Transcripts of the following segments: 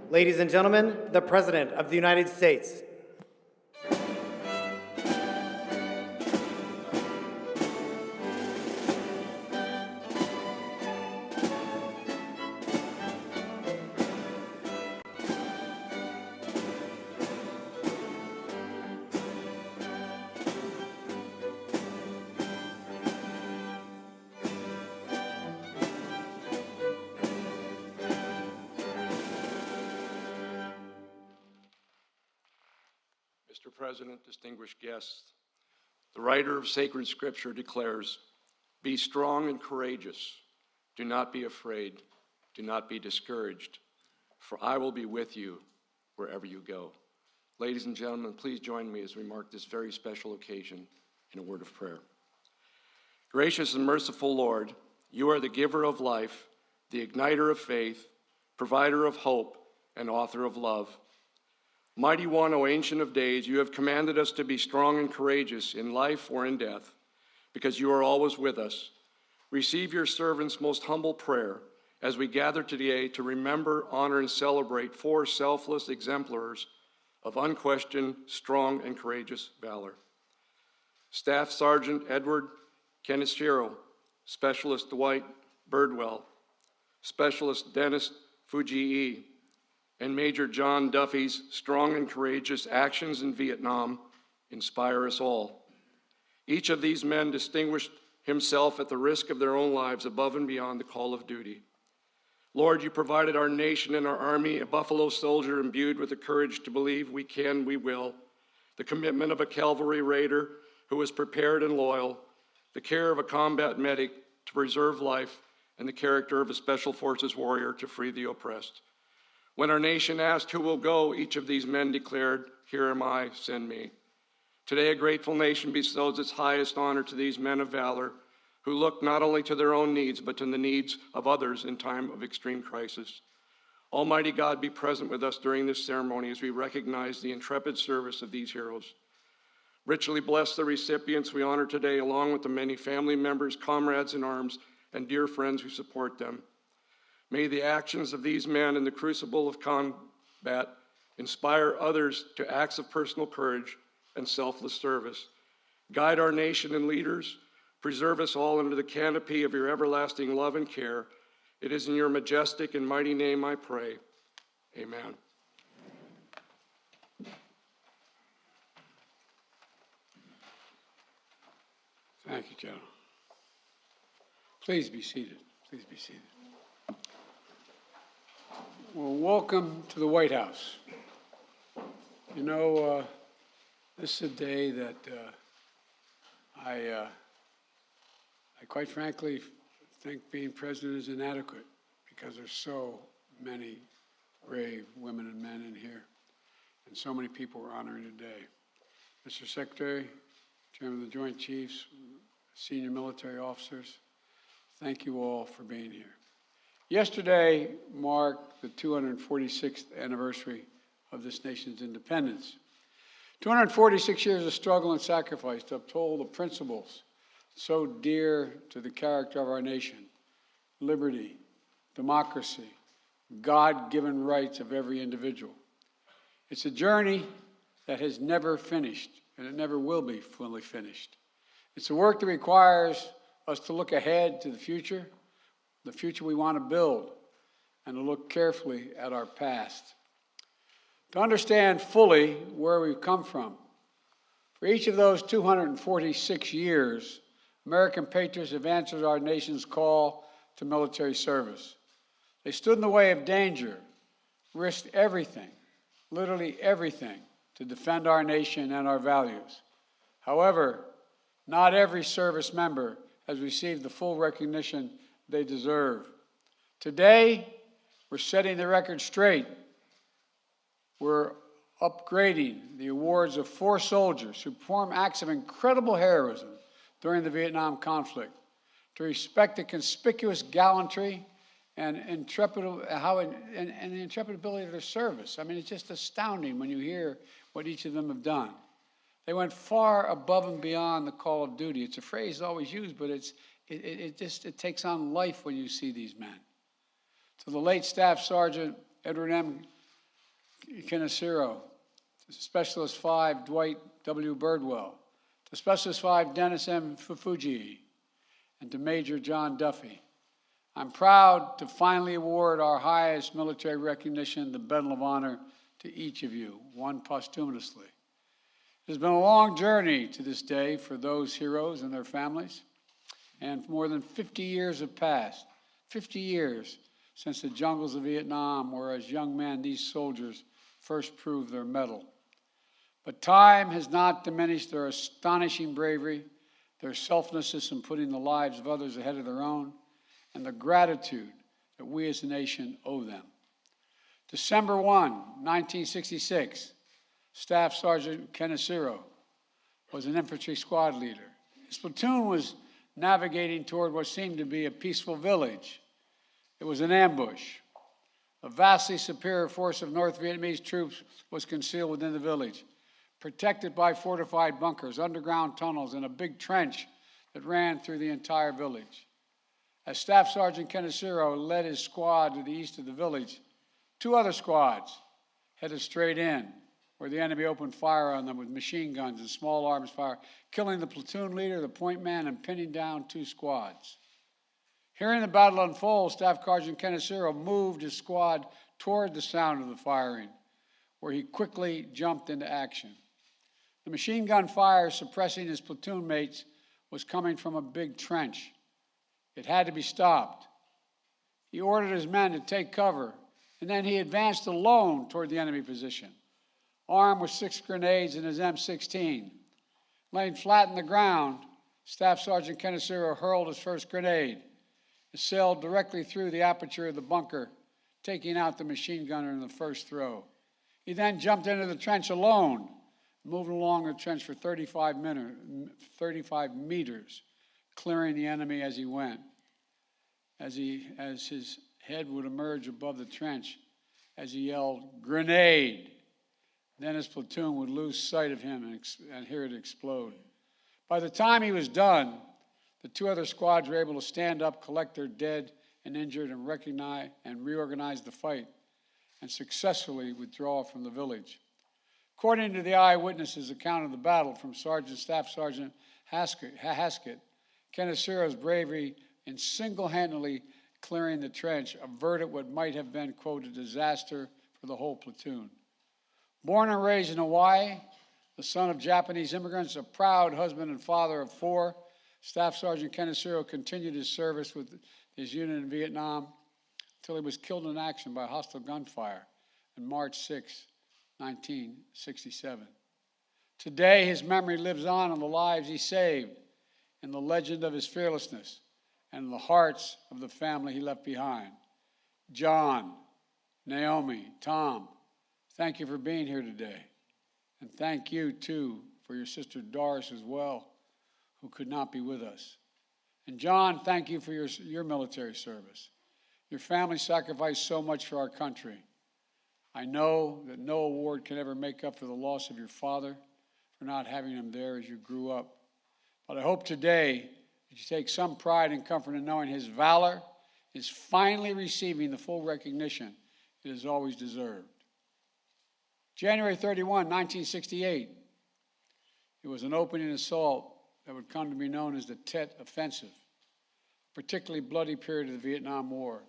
Ladies and gentlemen, the President of the United States. Mr. President, distinguished guests, the writer of sacred scripture declares, "Be strong and courageous. Do not be afraid. Do not be discouraged, for I will be with you wherever you go." Ladies and gentlemen, please join me as we mark this very special occasion in a word of prayer. Gracious and merciful Lord, you are the giver of life, the igniter of faith, provider of hope, and author of love. Mighty One, O Ancient of Days, you have commanded us to be strong and courageous in life or in death, because you are always with us. Receive your servant's most humble prayer as we gather today to remember, honor, and celebrate four selfless exemplars of unquestioned, strong, and courageous valor. Staff Sergeant Edward Kaneshiro, Specialist Dwight Birdwell, Specialist Dennis Fujii, and Major John Duffy's strong and courageous actions in Vietnam inspire us all. Each of these men distinguished himself at the risk of their own lives above and beyond the call of duty. Lord, you provided our nation and our army a buffalo soldier imbued with the courage to believe we can, we will, the commitment of a cavalry raider who was prepared and loyal, the care of a combat medic to preserve life, and the character of a special forces warrior to free the oppressed. When our nation asked who will go, each of these men declared, "Here am I, send me." Today, a grateful nation bestows its highest honor to these men of valor who look not only to their own needs, but to the needs of others in time of extreme crisis. Almighty God, be present with us during this ceremony as we recognize the intrepid service of these heroes. Richly bless the recipients we honor today, along with the many family members, comrades in arms, and dear friends who support them. May the actions of these men in the crucible of combat inspire others to acts of personal courage and selfless service. Guide our nation and leaders. Preserve us all under the canopy of your everlasting love and care. It is in your majestic and mighty name I pray. Amen. Thank you, General. Please be seated. Please be seated. Well, welcome to the White House. You know, this is a day that I quite frankly think being president is inadequate because there's so many brave women and men in here, and so many people we're honoring today. Mr. Secretary, Chairman of the Joint Chiefs, senior military officers, thank you all for being here. Yesterday marked the 246th anniversary of this nation's independence. 246 years of struggle and sacrifice to uphold the principles so dear to the character of our nation: liberty, democracy, God-given rights of every individual. It's a journey that has never finished, and it never will be fully finished. It's a work that requires us to look ahead to the future we want to build, and to look carefully at our past. To understand fully where we've come from. For each of those 246 years, American patriots have answered our nation's call to military service. They stood in the way of danger, risked everything, literally everything, to defend our nation and our values. However, not every service member has received the full recognition they deserve. Today, we're setting the record straight. We're upgrading the awards of 4 soldiers who performed acts of incredible heroism during the Vietnam conflict, to respect the conspicuous gallantry and the intrepid ability of their service. I mean, it's just astounding when you hear what each of them have done. They went far above and beyond the call of duty. It's a phrase always used, but it takes on life when you see these men. To the late Staff Sergeant Edward M. Kaneshiro, to Specialist 5 Dwight W. Birdwell, to Specialist 5 Dennis M. Fujii, and to Major John Duffy. I'm proud to finally award our highest military recognition, the Medal of Honor, to each of you, won posthumously. It has been a long journey to this day for those heroes and their families, and more than 50 years have passed, 50 years since the jungles of Vietnam, where as young men these soldiers first proved their mettle. But time has not diminished their astonishing bravery, their selflessness in putting the lives of others ahead of their own, and the gratitude that we as a nation owe them. December 1, 1966, Staff Sergeant Kaneshiro was an infantry squad leader. His platoon was navigating toward what seemed to be a peaceful village. It was an ambush. A vastly superior force of North Vietnamese troops was concealed within the village, protected by fortified bunkers, underground tunnels, and a big trench that ran through the entire village. As Staff Sergeant Kaneshiro led his squad to the east of the village, two other squads headed straight in, where the enemy opened fire on them with machine guns and small arms fire, killing the platoon leader, the point man, and pinning down two squads. Hearing the battle unfold, Staff Sergeant Kaneshiro moved his squad toward the sound of the firing, where he quickly jumped into action. The machine gun fire suppressing his platoon mates was coming from a big trench. It had to be stopped. He ordered his men to take cover, and then he advanced alone toward the enemy position, armed with 6 grenades and his M16. Laying flat on the ground, Staff Sergeant Kaneshiro hurled his first grenade. It sailed directly through the aperture of the bunker, taking out the machine gunner in the first throw. He then jumped into the trench alone, moving along the trench for 35 meters, clearing the enemy as he went. As his head would emerge above the trench, as he yelled, "Grenade!" Then his platoon would lose sight of him and hear it explode. By the time he was done, the two other squads were able to stand up, collect their dead and injured, and recognize and reorganize the fight, and successfully withdraw from the village. According to the eyewitnesses' account of the battle from Staff Sergeant Haskett, Kaneshiro's bravery in single-handedly clearing the trench averted what might have been, quote, a disaster for the whole platoon. Born and raised in Hawaii, the son of Japanese immigrants, a proud husband and father of 4, Staff Sergeant Kaneshiro continued his service with his unit in Vietnam until he was killed in action by hostile gunfire on March 6, 1967. Today, his memory lives on in the lives he saved, in the legend of his fearlessness, and in the hearts of the family he left behind. John, Naomi, Tom, thank you for being here today. And thank you, too, for your sister Doris as well, who could not be with us. And John, thank you for your military service. Your family sacrificed so much for our country. I know that no award can ever make up for the loss of your father, for not having him there as you grew up. But I hope today that you take some pride and comfort in knowing his valor is finally receiving the full recognition it has always deserved. January 31, 1968, it was an opening assault that would come to be known as the Tet Offensive, a particularly bloody period of the Vietnam War.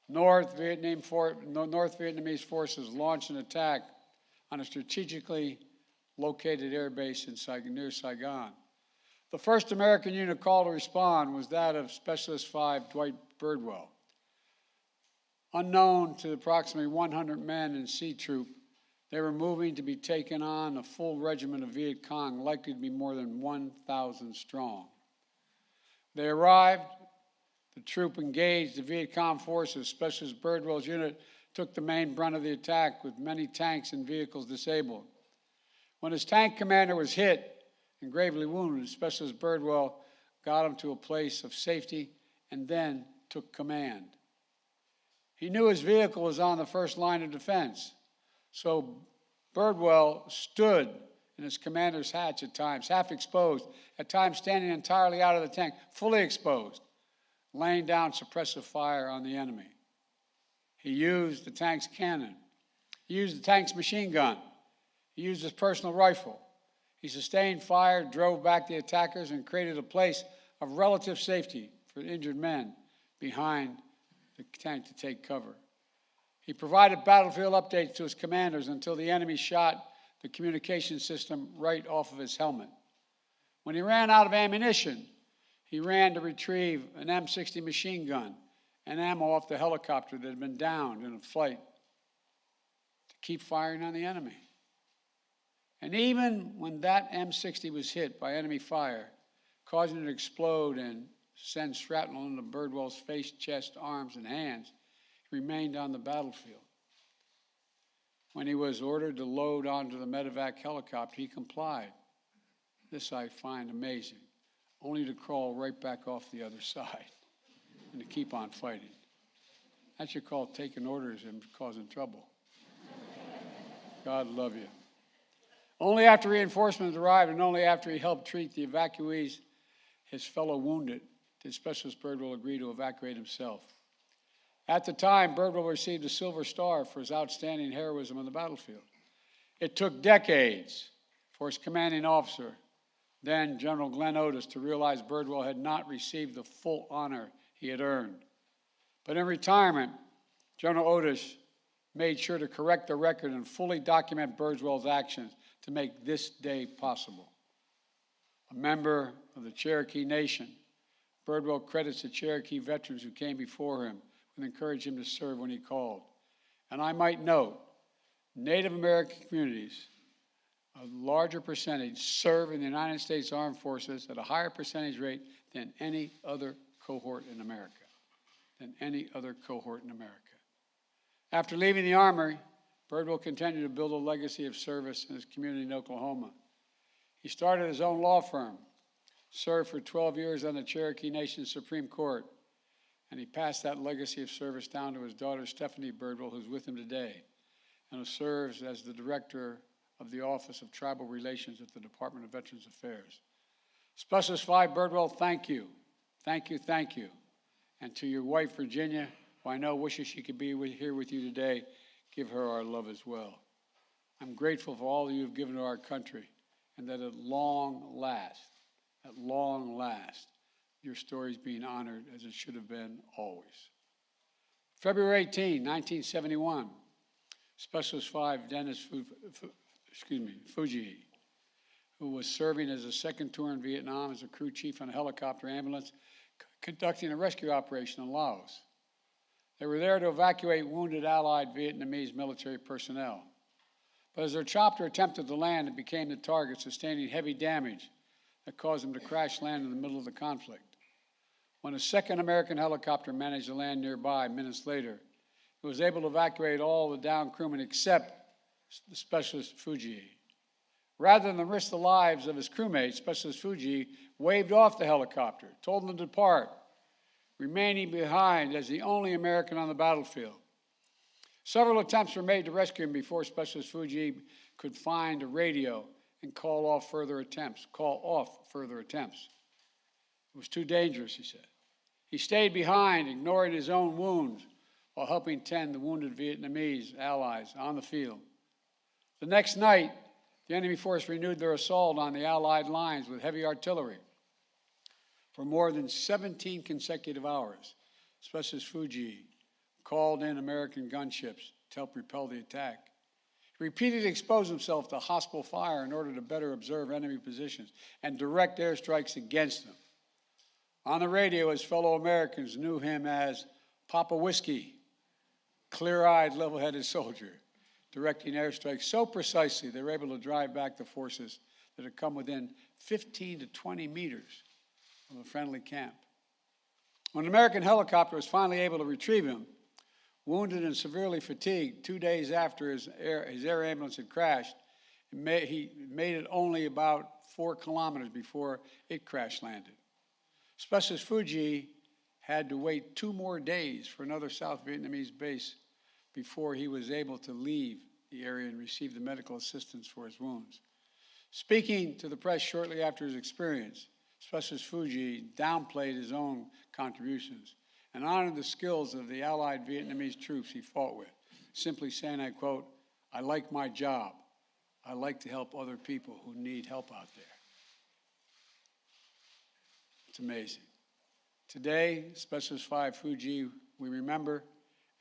North Vietnamese forces launched an attack on a strategically located air base near Saigon. The first American unit called to respond was that of Specialist 5 Dwight Birdwell. Unknown to approximately 100 men in C Troop, they were moving to be taken on a full regiment of Viet Cong, likely to be more than 1,000 strong. They arrived. The troop engaged the Viet Cong forces. Specialist Birdwell's unit took the main brunt of the attack, with many tanks and vehicles disabled. When his tank commander was hit and gravely wounded, Specialist Birdwell got him to a place of safety and then took command. He knew his vehicle was on the first line of defense, so Birdwell stood in his commander's hatch at times, half exposed, at times standing entirely out of the tank, fully exposed, laying down suppressive fire on the enemy. He used the tank's cannon. He used the tank's machine gun. He used his personal rifle. He sustained fire, drove back the attackers, and created a place of relative safety for injured men behind the tank to take cover. He provided battlefield updates to his commanders until the enemy shot the communication system right off of his helmet. When he ran out of ammunition, he ran to retrieve an M60 machine gun and ammo off the helicopter that had been downed in a flight to keep firing on the enemy. And even when that M60 was hit by enemy fire, causing it to explode and send shrapnel into Birdwell's face, chest, arms, and hands, he remained on the battlefield. When he was ordered to load onto the medevac helicopter, he complied. This I find amazing, only to crawl right back off the other side and to keep on fighting. That's what you call taking orders and causing trouble. God love you. Only after reinforcements arrived and only after he helped treat the evacuees, his fellow wounded, did Specialist Birdwell agree to evacuate himself. At the time, Birdwell received a Silver Star for his outstanding heroism on the battlefield. It took decades for his commanding officer, then General Glenn Otis, to realize Birdwell had not received the full honor he had earned. But in retirement, General Otis made sure to correct the record and fully document Birdwell's actions to make this day possible. A member of the Cherokee Nation, Birdwell credits the Cherokee veterans who came before him and encouraged him to serve when he called. And I might note, Native American communities, a larger percentage, serve in the United States Armed Forces at a higher percentage rate than any other cohort in America. After leaving the Army, Birdwell continued to build a legacy of service in his community in Oklahoma. He started his own law firm, served for 12 years on the Cherokee Nation Supreme Court, and he passed that legacy of service down to his daughter, Stephanie Birdwell, who's with him today, and who serves as the director of the Office of Tribal Relations at the Department of Veterans Affairs. Specialist Five Birdwell, thank you. Thank you, thank you. And to your wife, Virginia, who I know wishes she could be here with you today, give her our love as well. I'm grateful for all that you've given to our country, and that at long last, your story is being honored as it should have been always. February 18, 1971, Specialist 5 Dennis Fujii, who was serving as a second tour in Vietnam as a crew chief on a helicopter ambulance, conducting a rescue operation in Laos. They were there to evacuate wounded Allied Vietnamese military personnel. But as their chopper attempted to land, it became the target, sustaining heavy damage that caused them to crash land in the middle of the conflict. When a second American helicopter managed to land nearby minutes later, it was able to evacuate all the downed crewmen except the Specialist Fujii. Rather than risk the lives of his crewmates, Specialist Fujii waved off the helicopter, told them to depart, remaining behind as the only American on the battlefield. Several attempts were made to rescue him before Specialist Fujii could find a radio and call off further attempts. It was too dangerous, he said. He stayed behind, ignoring his own wounds, while helping tend the wounded Vietnamese allies on the field. The next night, the enemy force renewed their assault on the Allied lines with heavy artillery. For more than 17 consecutive hours, Specialist Fujii called in American gunships to help repel the attack. He repeatedly exposed himself to hostile fire in order to better observe enemy positions and direct airstrikes against them. On the radio, his fellow Americans knew him as Papa Whiskey, clear-eyed, level-headed soldier, directing airstrikes so precisely they were able to drive back the forces that had come within 15 to 20 meters of a friendly camp. When an American helicopter was finally able to retrieve him, wounded and severely fatigued, 2 days after his air ambulance had crashed, he made it only about 4 kilometers before it crash landed. Specialist Fujii had to wait 2 more days for another South Vietnamese base before he was able to leave the area and receive the medical assistance for his wounds. Speaking to the press shortly after his experience, Specialist Fujii downplayed his own contributions and honored the skills of the allied Vietnamese troops he fought with, simply saying, I quote, "I like my job. I like to help other people who need help out there." It's amazing. Today, Specialist 5 Fujii, we remember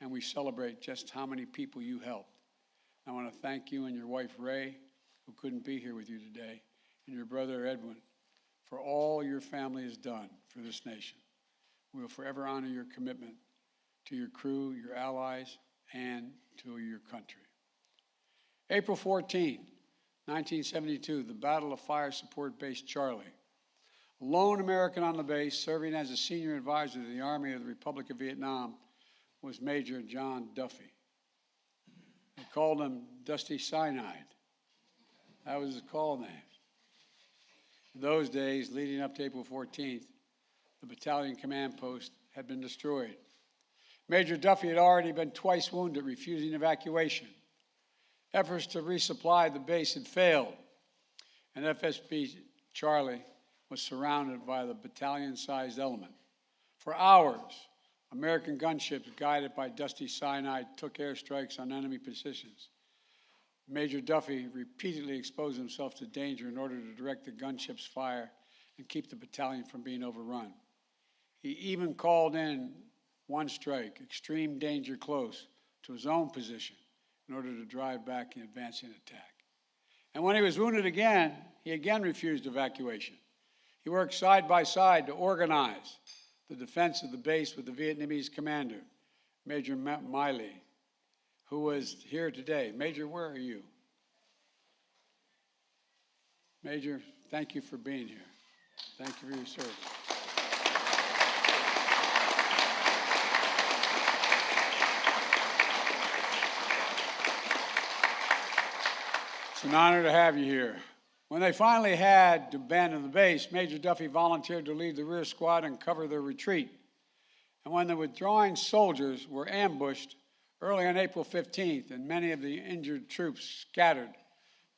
and we celebrate just how many people you helped. I want to thank you and your wife, Ray, who couldn't be here with you today, and your brother, Edwin, for all your family has done for this nation. We will forever honor your commitment to your crew, your allies, and to your country. April 14, 1972, the Battle of Fire Support Base Charlie. A lone American on the base, serving as a senior advisor to the Army of the Republic of Vietnam, was Major John Duffy. They called him Dusty Cyanide. That was his call name. In those days, leading up to April 14th, the battalion command post had been destroyed. Major Duffy had already been twice wounded, refusing evacuation. Efforts to resupply the base had failed, and FSB Charlie was surrounded by the battalion-sized element. For hours, American gunships, guided by Dusty Cyanide, took airstrikes on enemy positions. Major Duffy repeatedly exposed himself to danger in order to direct the gunship's fire and keep the battalion from being overrun. He even called in one strike, extreme danger close, to his own position in order to drive back an advancing attack. And when he was wounded again, he again refused evacuation. He worked side by side to organize the defense of the base with the Vietnamese commander, Major Miley, who was here today. Major, where are you? Major, thank you for being here. Thank you for your service. It's an honor to have you here. When they finally had to abandon the base, Major Duffy volunteered to lead the rear squad and cover their retreat. And when the withdrawing soldiers were ambushed early on April 15th and many of the injured troops scattered,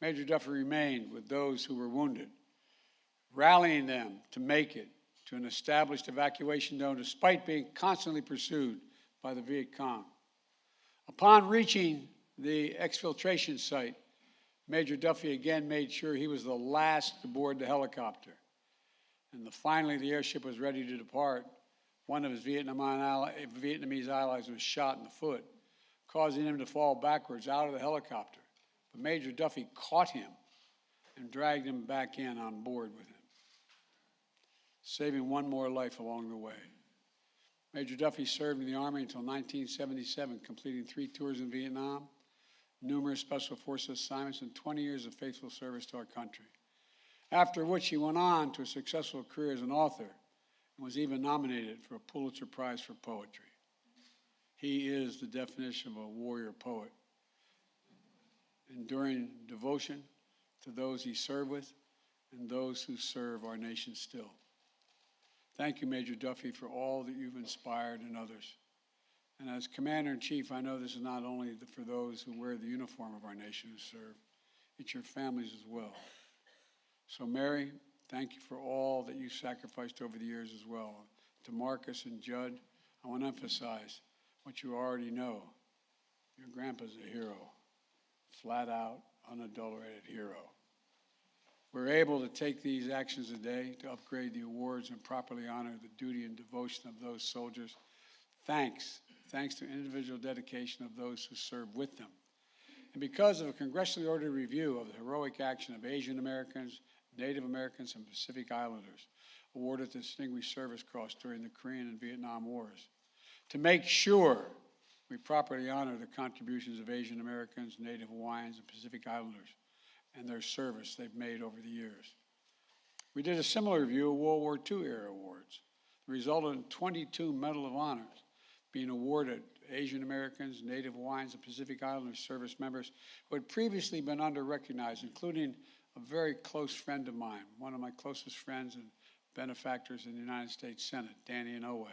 Major Duffy remained with those who were wounded, rallying them to make it to an established evacuation zone despite being constantly pursued by the Viet Cong. Upon reaching the exfiltration site, Major Duffy again made sure he was the last to board the helicopter. And finally, the airship was ready to depart. One of his Vietnamese allies was shot in the foot, causing him to fall backwards out of the helicopter. But Major Duffy caught him and dragged him back in on board with him, saving one more life along the way. Major Duffy served in the Army until 1977, completing 3 tours in Vietnam, numerous Special Forces assignments, and 20 years of faithful service to our country. After which he went on to a successful career as an author and was even nominated for a Pulitzer Prize for Poetry. He is the definition of a warrior poet, enduring devotion to those he served with and those who serve our nation still. Thank you, Major Duffy, for all that you've inspired in others. And as Commander-in-Chief, I know this is not only for those who wear the uniform of our nation who serve, it's your families as well. So Mary, thank you for all that you sacrificed over the years as well. To Marcus and Judd, I want to emphasize what you already know. Your grandpa's a hero, flat out, unadulterated hero. We're able to take these actions today to upgrade the awards and properly honor the duty and devotion of those soldiers. Thanks to individual dedication of those who serve with them. And because of a congressionally ordered review of the heroic action of Asian Americans, Native Americans, and Pacific Islanders, awarded the Distinguished Service Cross during the Korean and Vietnam Wars, to make sure we properly honor the contributions of Asian Americans, Native Hawaiians, and Pacific Islanders, and their service they've made over the years. We did a similar review of World War II era awards. The result in 22 Medal of Honors being awarded to Asian Americans, Native Hawaiians, and Pacific Islander service members who had previously been under-recognized, including a very close friend of mine, one of my closest friends and benefactors in the United States Senate, Danny Inouye,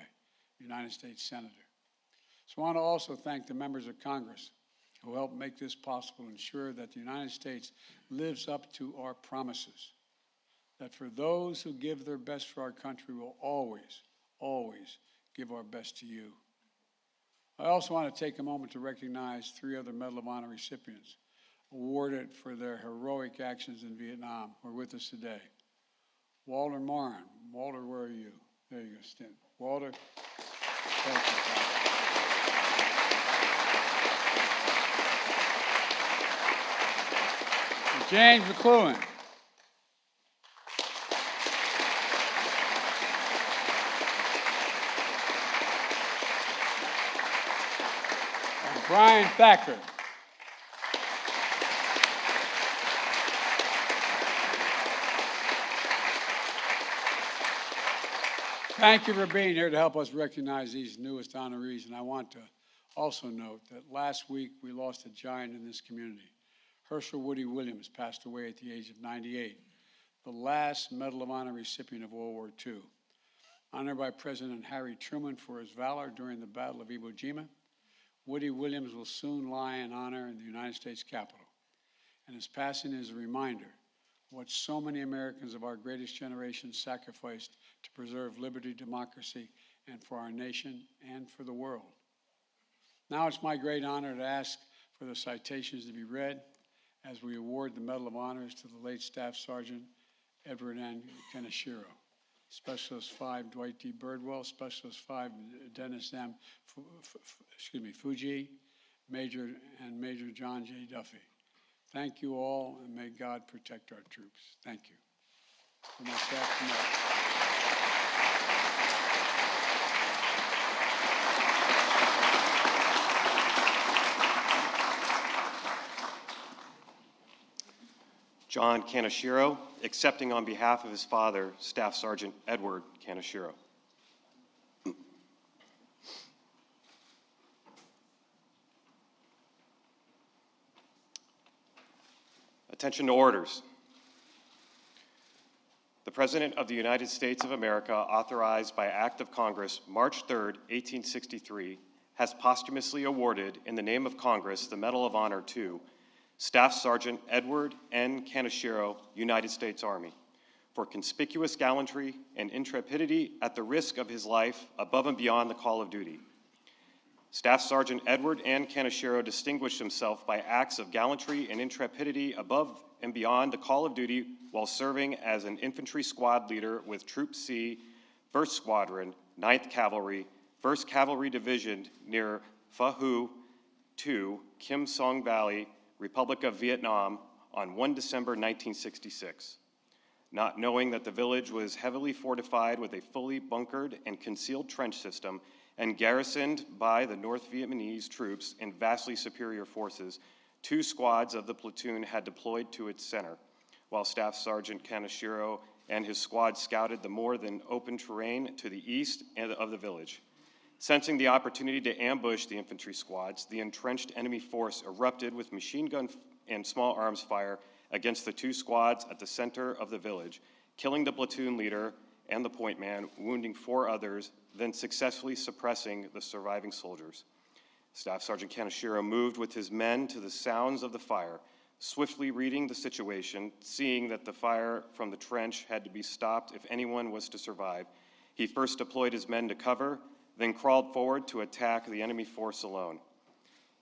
United States Senator. So I want to also thank the members of Congress who helped make this possible, ensure that the United States lives up to our promises, that for those who give their best for our country, will always, always give our best to you. I also want to take a moment to recognize 3 other Medal of Honor recipients awarded for their heroic actions in Vietnam who are with us today. Walter Morin. Walter, where are you? There you go, Stin. Walter, thank you, Father. And James McLuhan. And Brian Thacker. Thank you for being here to help us recognize these newest honorees. And I want to also note that last week we lost a giant in this community. Herschel Woody Williams passed away at the age of 98, the last Medal of Honor recipient of World War II. Honored by President Harry Truman for his valor during the Battle of Iwo Jima, Woody Williams will soon lie in honor in the United States Capitol. And his passing is a reminder of what so many Americans of our greatest generation sacrificed to preserve liberty, democracy, and for our nation and for the world. Now it's my great honor to ask for the citations to be read as we award the Medal of Honors to the late Staff Sergeant Edward N. Kaneshiro, Specialist 5 Dwight D. Birdwell, Specialist 5 Dennis M. Fujii, Major John J. Duffy. Thank you all, and may God protect our troops. Thank you. For my staff tonight. John Kaneshiro, accepting on behalf of his father, Staff Sergeant Edward Kaneshiro. Attention to orders. The President of the United States of America, authorized by Act of Congress, March 3, 1863, has posthumously awarded, in the name of Congress, the Medal of Honor to Staff Sergeant Edward N. Kaneshiro, United States Army, for conspicuous gallantry and intrepidity at the risk of his life above and beyond the call of duty. Staff Sergeant Edward N. Kaneshiro distinguished himself by acts of gallantry and intrepidity above and beyond the call of duty while serving as an infantry squad leader with Troop C, 1st Squadron, 9th Cavalry, 1st Cavalry Division near Pha Hu 2, Kim Song Valley, Republic of Vietnam, on 1 December 1966. Not knowing that the village was heavily fortified with a fully bunkered and concealed trench system and garrisoned by the North Vietnamese troops in vastly superior forces, 2 squads of the platoon had deployed to its center, while Staff Sergeant Kaneshiro and his squad scouted the more than open terrain to the east of the village. Sensing the opportunity to ambush the infantry squads, the entrenched enemy force erupted with machine gun and small arms fire against the 2 squads at the center of the village, killing the platoon leader and the point man, wounding 4 others, then successfully suppressing the surviving soldiers. Staff Sergeant Kaneshiro moved with his men to the sounds of the fire, swiftly reading the situation, seeing that the fire from the trench had to be stopped if anyone was to survive. He first deployed his men to cover, then crawled forward to attack the enemy force alone.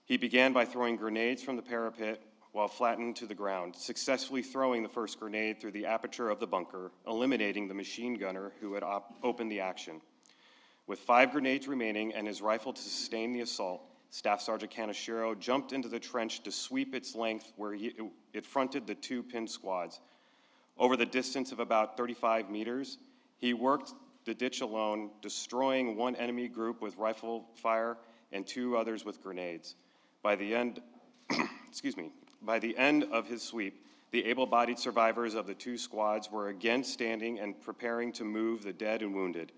He began by throwing grenades from the parapet while flattened to the ground, successfully throwing the first grenade through the aperture of the bunker, eliminating the machine gunner who had opened the action. With 5 grenades remaining and his rifle to sustain the assault, Staff Sergeant Kaneshiro jumped into the trench to sweep its length where it fronted the 2 pinned squads. Over the distance of about 35 meters, he worked the ditch alone, destroying 1 enemy group with rifle fire and 2 others with grenades. By the end, by the end of his sweep, the able-bodied survivors of the 2 squads were again standing and preparing to move the dead and wounded.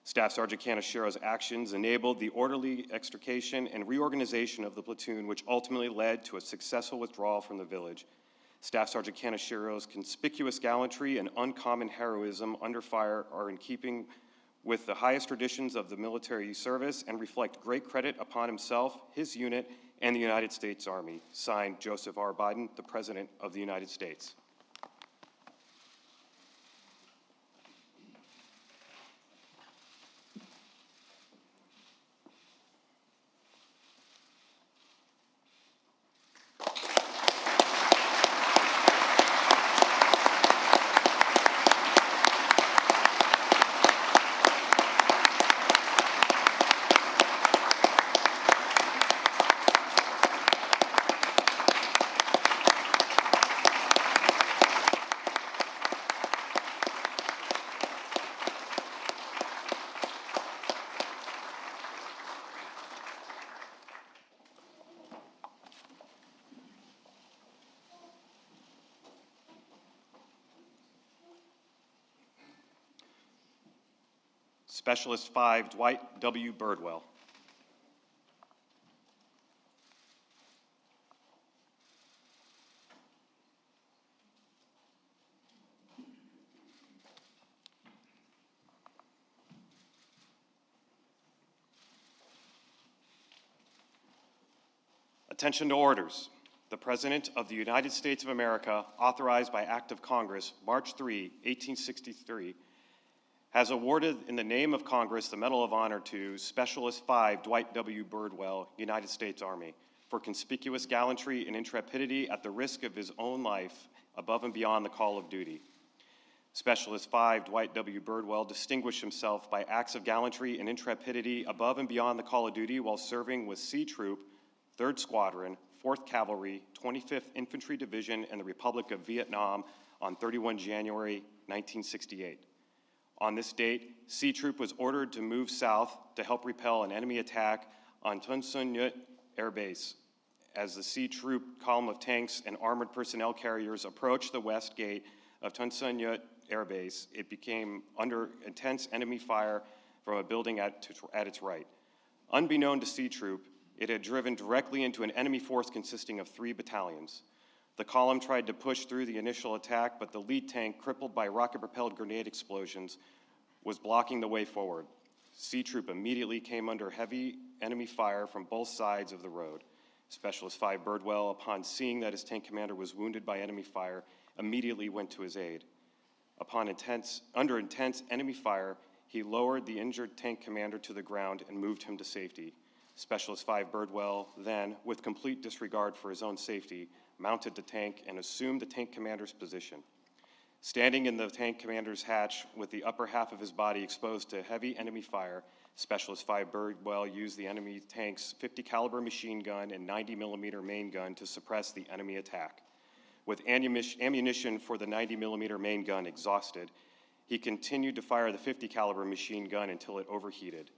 Staff Sergeant Kaneshiro's actions enabled the orderly extrication and reorganization of the platoon, which ultimately led to a successful withdrawal from the village. Staff Sergeant Kaneshiro's conspicuous gallantry and uncommon heroism under fire are in keeping with the highest traditions of the military service and reflect great credit upon himself, his unit, and the United States Army. Signed, Joseph R. Biden, the President of the United States. Specialist 5 Dwight W. Birdwell. Attention to orders. The President of the United States of America, authorized by Act of Congress, March 3, 1863, has awarded in the name of Congress the Medal of Honor to Specialist 5 Dwight W. Birdwell, United States Army, for conspicuous gallantry and intrepidity at the risk of his own life above and beyond the call of duty. Specialist 5 Dwight W. Birdwell distinguished himself by acts of gallantry and intrepidity above and beyond the call of duty while serving with C Troop, 3rd Squadron, 4th Cavalry, 25th Infantry Division, and the Republic of Vietnam on 31 January 1968. On this date, C Troop was ordered to move south to help repel an enemy attack on Ton Son Nhut Air Base. As the C Troop column of tanks and armored personnel carriers approached the west gate of Ton Son Nhut Air Base, it became under intense enemy fire from a building at its right. Unbeknown to C Troop, it had driven directly into an enemy force consisting of 3 battalions. The column tried to push through the initial attack, but the lead tank, crippled by rocket-propelled grenade explosions, was blocking the way forward. C Troop immediately came under heavy enemy fire from both sides of the road. Specialist 5 Birdwell, upon seeing that his tank commander was wounded by enemy fire, immediately went to his aid. Under intense enemy fire, he lowered the injured tank commander to the ground and moved him to safety. Specialist 5 Birdwell then, with complete disregard for his own safety, mounted the tank and assumed the tank commander's position. Standing in the tank commander's hatch with the upper half of his body exposed to heavy enemy fire, Specialist 5 Birdwell used the enemy tank's 50 caliber machine gun and 90 millimeter main gun to suppress the enemy attack. With ammunition for the 90 millimeter main gun exhausted, he continued to fire the 50 caliber machine gun until it overheated.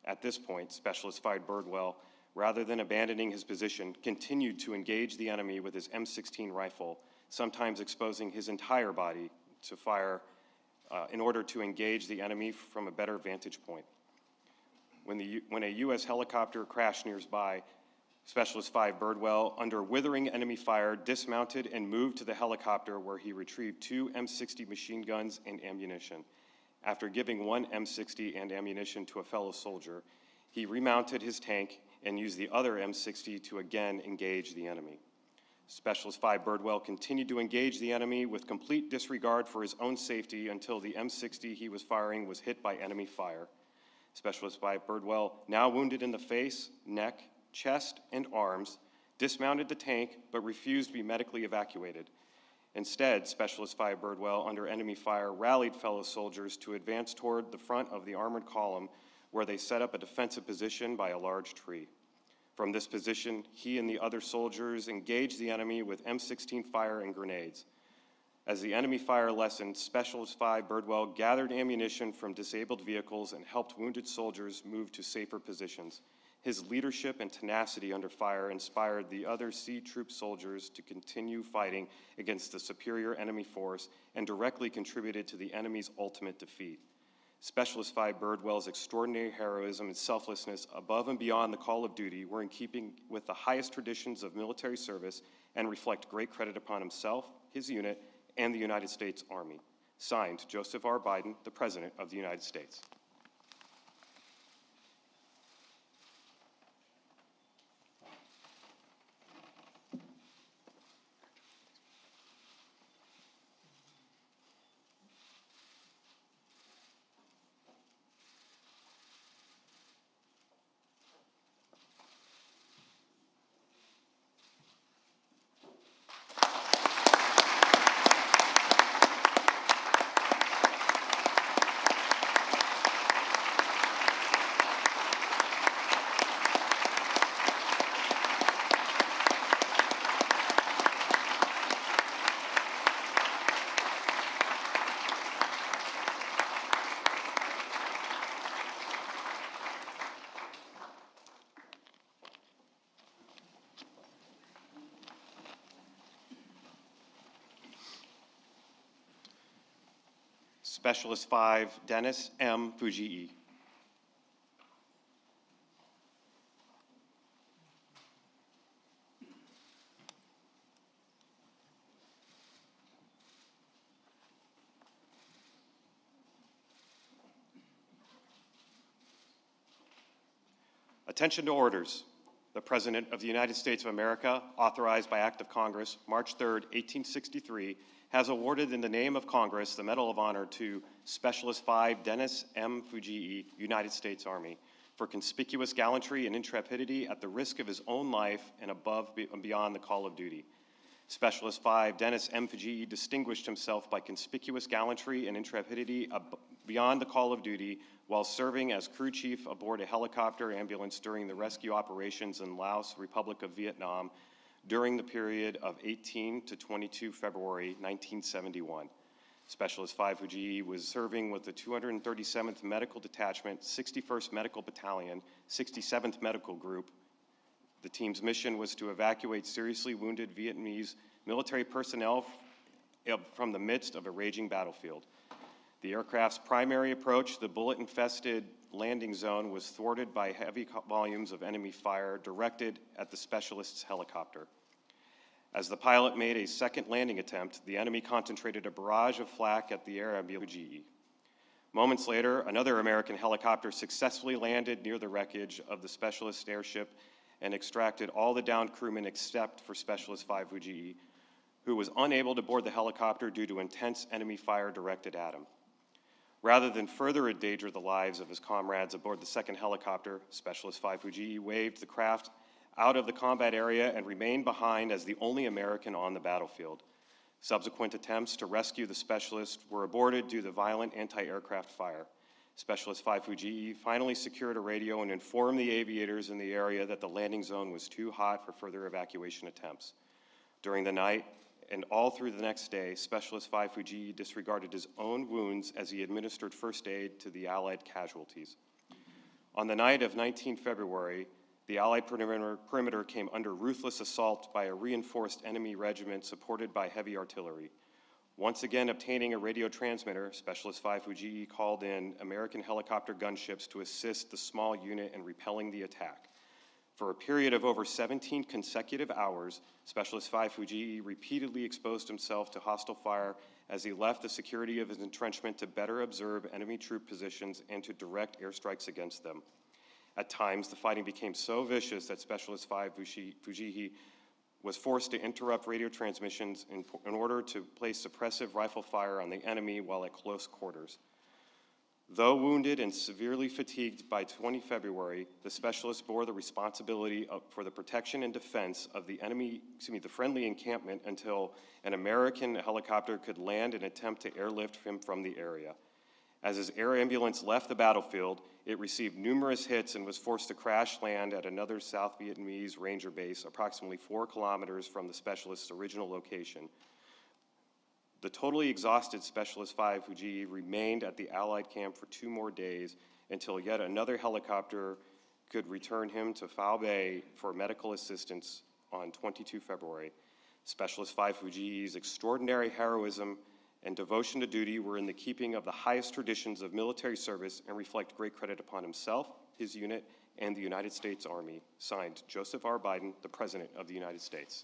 At this point, Specialist 5 Birdwell, rather than abandoning his position, continued to engage the enemy with his M16 rifle, sometimes exposing his entire body to fire in order to engage the enemy from a better vantage point. When a U.S. helicopter crashed nearby, Specialist 5 Birdwell, under withering enemy fire, dismounted and moved to the helicopter where he retrieved 2 M60 machine guns and ammunition. After giving 1 M60 and ammunition to a fellow soldier, he remounted his tank and used the other M60 to again engage the enemy. Specialist 5 Birdwell continued to engage the enemy with complete disregard for his own safety until the M60 he was firing was hit by enemy fire. Specialist 5 Birdwell, now wounded in the face, neck, chest, and arms, dismounted the tank but refused to be medically evacuated. Instead, Specialist 5 Birdwell, under enemy fire, rallied fellow soldiers to advance toward the front of the armored column where they set up a defensive position by a large tree. From this position, he and the other soldiers engaged the enemy with M16 fire and grenades. As the enemy fire lessened, Specialist 5 Birdwell gathered ammunition from disabled vehicles and helped wounded soldiers move to safer positions. His leadership and tenacity under fire inspired the other C Troop soldiers to continue fighting against the superior enemy force and directly contributed to the enemy's ultimate defeat. Specialist 5 Birdwell's extraordinary heroism and selflessness above and beyond the call of duty were in keeping with the highest traditions of military service and reflect great credit upon himself, his unit, and the United States Army. Signed, Joseph R. Biden, the President of the United States. Specialist 5, Dennis M. Fujii. Attention to orders. The President of the United States of America, authorized by Act of Congress, March 3, 1863, has awarded in the name of Congress the Medal of Honor to Specialist 5 Dennis M. Fujii, United States Army, for conspicuous gallantry and intrepidity at the risk of his own life and above and beyond the call of duty. Specialist 5 Dennis M. Fujii distinguished himself by conspicuous gallantry and intrepidity beyond the call of duty while serving as crew chief aboard a helicopter ambulance during the rescue operations in Laos, Republic of Vietnam, during the period of 18 to 22 February 1971. Specialist 5 Fujii was serving with the 237th Medical Detachment, 61st Medical Battalion, 67th Medical Group. The team's mission was to evacuate seriously wounded Vietnamese military personnel from the midst of a raging battlefield. The aircraft's primary approach to the bullet-infested landing zone was thwarted by heavy volumes of enemy fire directed at the specialist's helicopter. As the pilot made a second landing attempt, the enemy concentrated a barrage of flak at the air ambulance Fujii. Moments later, another American helicopter successfully landed near the wreckage of the specialist airship and extracted all the downed crewmen except for Specialist 5 Fujii, who was unable to board the helicopter due to intense enemy fire directed at him. Rather than further endanger the lives of his comrades aboard the second helicopter, Specialist 5 Fujii waved the craft out of the combat area and remained behind as the only American on the battlefield. Subsequent attempts to rescue the specialist were aborted due to violent anti-aircraft fire. Specialist 5 Fujii finally secured a radio and informed the aviators in the area that the landing zone was too hot for further evacuation attempts. During the night and all through the next day, Specialist 5 Fujii disregarded his own wounds as he administered first aid to the Allied casualties. On the night of 19 February, the Allied perimeter came under ruthless assault by a reinforced enemy regiment supported by heavy artillery. Once again obtaining a radio transmitter, Specialist 5 Fujii called in American helicopter gunships to assist the small unit in repelling the attack. For a period of over 17 consecutive hours, Specialist 5 Fujii repeatedly exposed himself to hostile fire as he left the security of his entrenchment to better observe enemy troop positions and to direct airstrikes against them. At times, the fighting became so vicious that Specialist 5 Fujii was forced to interrupt radio transmissions in order to place suppressive rifle fire on the enemy while at close quarters. Though wounded and severely fatigued by 20 February, the specialist bore the responsibility for the protection and defense of the friendly encampment until an American helicopter could land and attempt to airlift him from the area. As his air ambulance left the battlefield, it received numerous hits and was forced to crash land at another South Vietnamese Ranger base approximately 4 kilometers from the specialist's original location. The totally exhausted Specialist 5 Fujii remained at the Allied camp for 2 more days until yet another helicopter could return him to Foul Bay for medical assistance on 22 February. Specialist 5 Fujii's extraordinary heroism and devotion to duty were in the keeping of the highest traditions of military service and reflect great credit upon himself, his unit, and the United States Army. Signed, Joseph R. Biden, the President of the United States.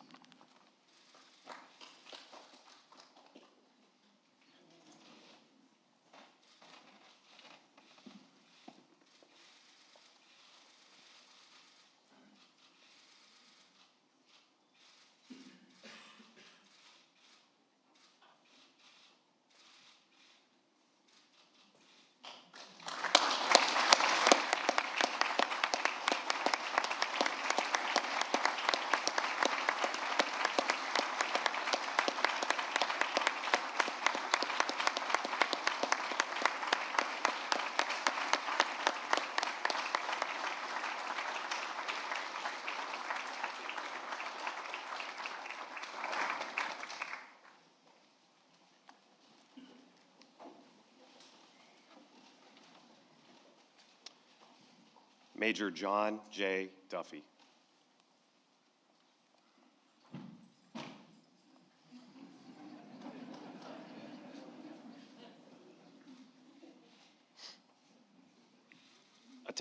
Major John J. Duffy.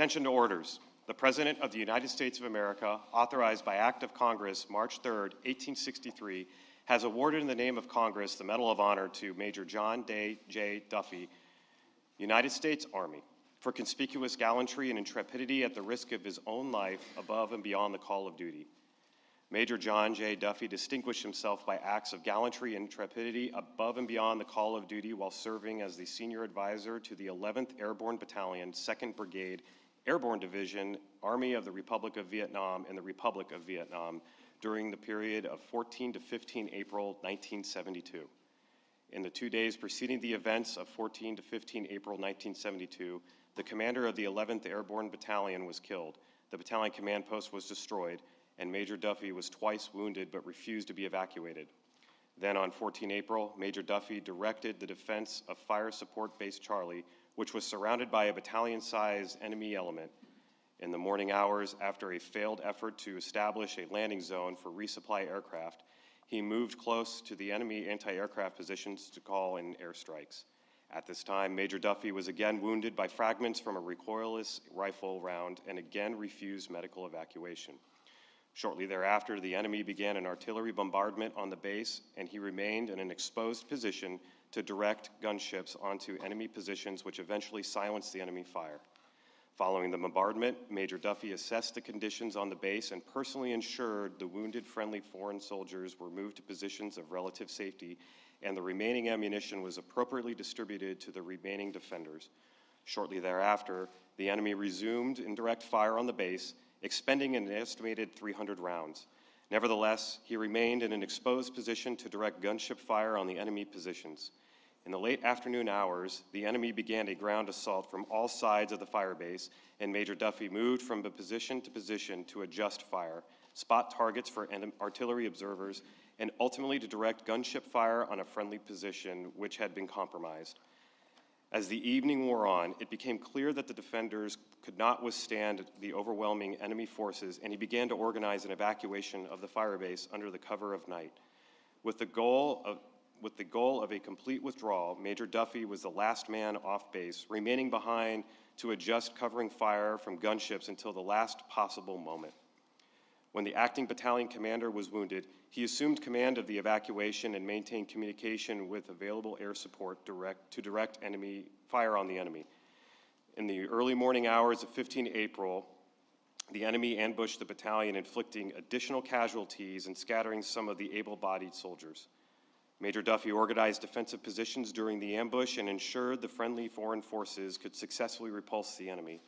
Attention to orders. The President of the United States of America, authorized by Act of Congress March 3rd, 1863, has awarded in the name of Congress the Medal of Honor to Major John J. Duffy, United States Army, for conspicuous gallantry and intrepidity at the risk of his own life above and beyond the call of duty. Major John J. Duffy distinguished himself by acts of gallantry and intrepidity above and beyond the call of duty while serving as the senior advisor to the 11th Airborne Battalion, 2nd Brigade, Airborne Division, Army of the Republic of Vietnam and the Republic of Vietnam during the period of 14 to 15 April 1972. In the 2 days preceding the events of 14 to 15 April 1972, the commander of the 11th Airborne Battalion was killed, the battalion command post was destroyed, and Major Duffy was twice wounded but refused to be evacuated. Then on 14 April, Major Duffy directed the defense of Fire Support Base Charlie, which was surrounded by a battalion-sized enemy element. In the morning hours, after a failed effort to establish a landing zone for resupply aircraft, he moved close to the enemy anti-aircraft positions to call in airstrikes. At this time, Major Duffy was again wounded by fragments from a recoilless rifle round and again refused medical evacuation. Shortly thereafter, the enemy began an artillery bombardment on the base, and he remained in an exposed position to direct gunships onto enemy positions, which eventually silenced the enemy fire. Following the bombardment, Major Duffy assessed the conditions on the base and personally ensured the wounded friendly foreign soldiers were moved to positions of relative safety, and the remaining ammunition was appropriately distributed to the remaining defenders. Shortly thereafter, the enemy resumed indirect fire on the base, expending an estimated 300 rounds. Nevertheless, he remained in an exposed position to direct gunship fire on the enemy positions. In the late afternoon hours, the enemy began a ground assault from all sides of the fire base, and Major Duffy moved from position to adjust fire, spot targets for artillery observers, and ultimately to direct gunship fire on a friendly position which had been compromised. As the evening wore on, it became clear that the defenders could not withstand the overwhelming enemy forces, and he began to organize an evacuation of the fire base under the cover of night. With the goal of a complete withdrawal, Major Duffy was the last man off base, remaining behind to adjust covering fire from gunships until the last possible moment. When the acting battalion commander was wounded, he assumed command of the evacuation and maintained communication with available air support to direct enemy fire on the enemy. In the early morning hours of 15 April, the enemy ambushed the battalion, inflicting additional casualties and scattering some of the able-bodied soldiers. Major Duffy organized defensive positions during the ambush and ensured the friendly foreign forces could successfully repulse the enemy.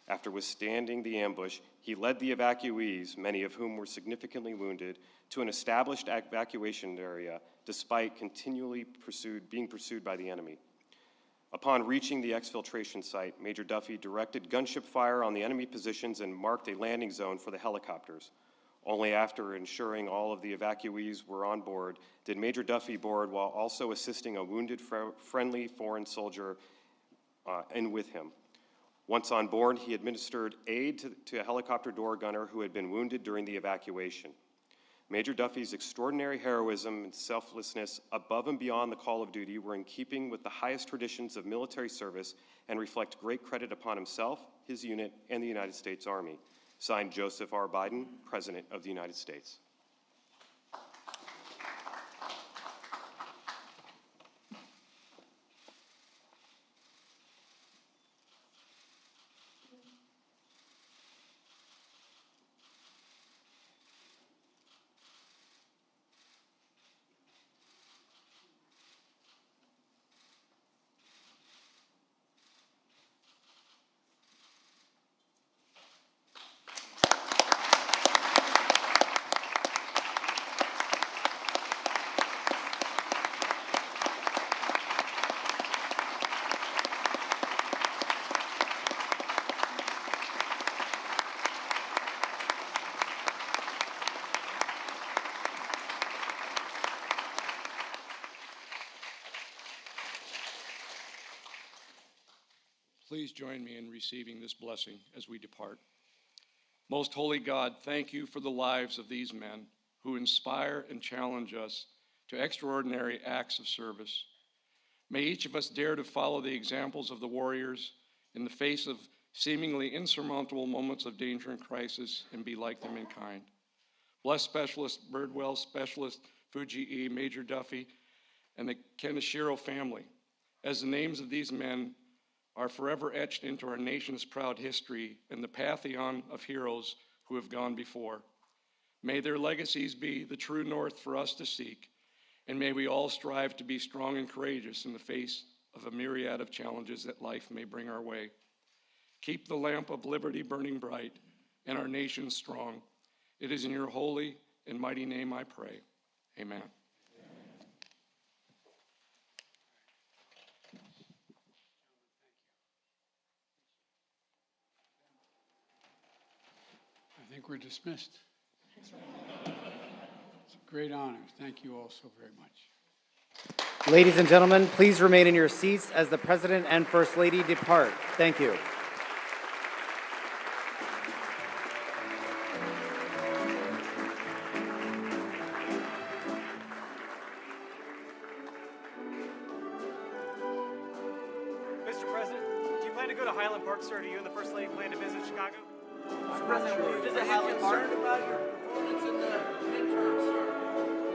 After withstanding the ambush, he led the evacuees, many of whom were significantly wounded, to an established evacuation area, despite continually being pursued by the enemy. Upon reaching the exfiltration site, Major Duffy directed gunship fire on the enemy positions and marked a landing zone for the helicopters. Only after ensuring all of the evacuees were on board did Major Duffy board while also assisting a wounded friendly foreign soldier in with him. Once on board, he administered aid to a helicopter door gunner who had been wounded during the evacuation. Major Duffy's extraordinary heroism and selflessness above and beyond the call of duty were in keeping with the highest traditions of military service and reflect great credit upon himself, his unit, and the United States Army. Signed, Joseph R. Biden, President of the United States. Please join me in receiving this blessing as we depart. Most holy God, thank you for the lives of these men who inspire and challenge us to extraordinary acts of service. May each of us dare to follow the examples of the warriors in the face of seemingly insurmountable moments of danger and crisis, and be like them in kind. Bless Specialist Birdwell, Specialist Fujii, Major Duffy, and the Kaneshiro family, as the names of these men are forever etched into our nation's proud history and the pantheon of heroes who have gone before. May their legacies be the true north for us to seek, and may we all strive to be strong and courageous in the face of a myriad of challenges that life may bring our way. Keep the lamp of liberty burning bright and our nation strong. It is in your holy and mighty name I pray. Amen. I think we're dismissed. It's a great honor. Thank you all so very much. Ladies and gentlemen, please remain in your seats as the President and First Lady depart. Thank you. Mr. President, do you plan to go to Highland Park, sir? Do you and the First Lady plan to visit Chicago? Mr. President, will you visit Highland Park? Are you concerned about your performance in the midterm, sir?